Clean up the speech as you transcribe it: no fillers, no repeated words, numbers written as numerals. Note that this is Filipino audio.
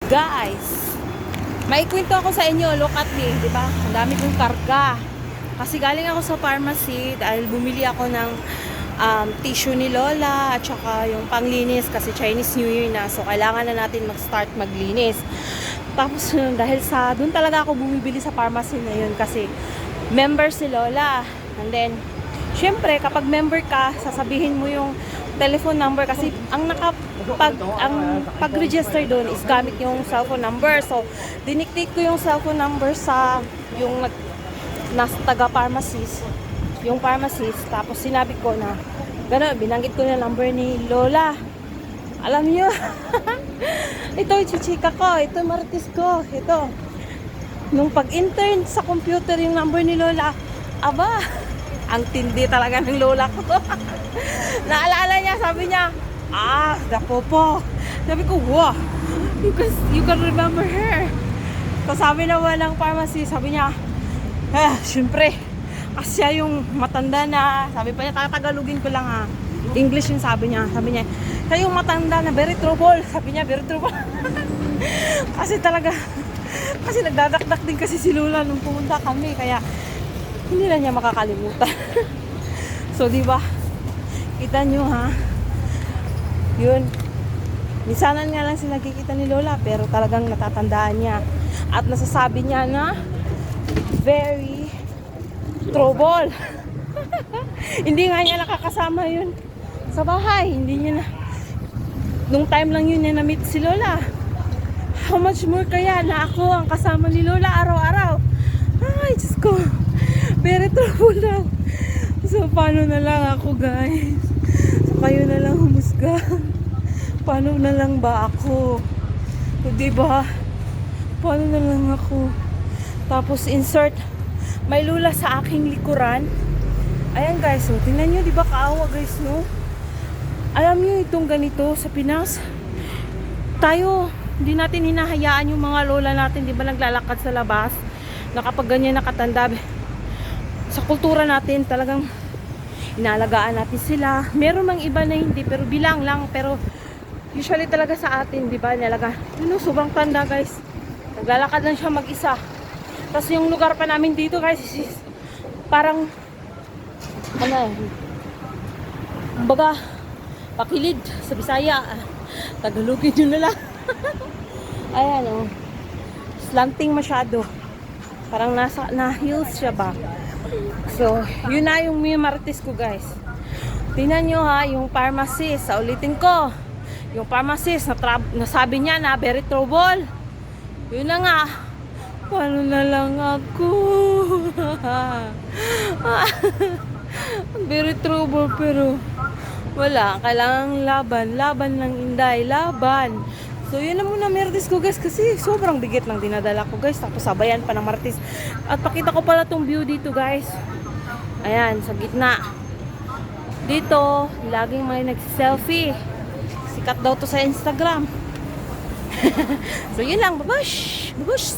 Guys, may kwento ako sa inyo. Look at me, di ba? Ang dami kong karga. Kasi galing ako sa pharmacy dahil bumili ako ng tissue ni Lola at saka yung panglinis kasi Chinese New Year na. So, kailangan na natin mag-start maglinis. Tapos, dahil doon talaga ako bumibili sa pharmacy na yun kasi member si Lola. And then, syempre, kapag member ka, sasabihin mo yung telephone number kasi ang pag-register doon is gamit yung cellphone number. So, diniktik ko yung cellphone number sa yung nasa taga-pharmacist, yung pharmacist. Tapos sinabi ko na, gano'n, binanggit ko na number ni Lola. Alam niyo, ito chichika ko, ito marites ko, ito. Nung pag-intern sa computer yung number ni Lola, aba, ang tindi talaga ng Lola ko. Naalala niya, sabi niya, dako po. Sabi ko, wow, you can remember her. So sabi naman ng pharmacy, sabi niya, syempre, kasi siya yung matanda na, sabi pa niya, tatagalugin ko lang English yung sabi niya. Sabi niya, siya yung matanda na very trouble. Sabi niya, very trouble. Kasi talaga, kasi nagdadakdak din kasi si Lola nung pumunta kami, kaya hindi na niya makakalimutan. So, di ba? Kita nyo yun. Minsanan nga lang sila nakikita ni Lola, pero talagang natatandaan niya. At nasasabi niya na very trouble. Hindi nga niya nakakasama yun sa bahay. Hindi niya na. Nung time lang yun niya na-meet si Lola. How much more kaya na ako ang kasama ni Lola araw-araw? Ay, Diyos ko. Very trouble daw. So, paano na lang ako, guys? So, kayo na lang humusga. Paano na lang ba ako? O, diba? Paano na lang ako? Tapos, insert. May Lola sa aking likuran. Ayan, guys. So, tingnan nyo, diba kaawa, guys, no? Alam nyo, itong ganito sa Pinas, tayo, hindi natin hinahayaan yung mga lola natin, di ba, naglalakad sa labas, na kapag ganyan nakatanda, sa kultura natin talagang inalagaan natin sila. Meron mang iba na hindi, pero bilang lang, pero usually talaga sa atin, di ba, nalaga, sobrang tanda, guys, naglalakad lang siya mag-isa. Tapos yung lugar pa namin dito, guys, is parang kumbaga pakilid sa Bisaya, Tagalogin yun na lang. Ayan, slanting masyado, parang na hills siya ba. So, yun na yung Marites ko, guys. Tingnan nyo yung pharmacist. Ulitin ko, yung pharmacist nasabi niya na very trouble. Yun na nga, paano na lang ako? Very trouble, pero wala, kailangang laban lang, Inday, laban. So, yun na muna Marites ko, guys, kasi sobrang bigat ng dinadala ko, guys. Tapos sabayan pa ng Marites. At pakita ko pala tong view dito, guys. Ayan, sa gitna. Dito, laging may nagsiselfie. Sikat daw to sa Instagram. So, yun lang. Babush! Babush!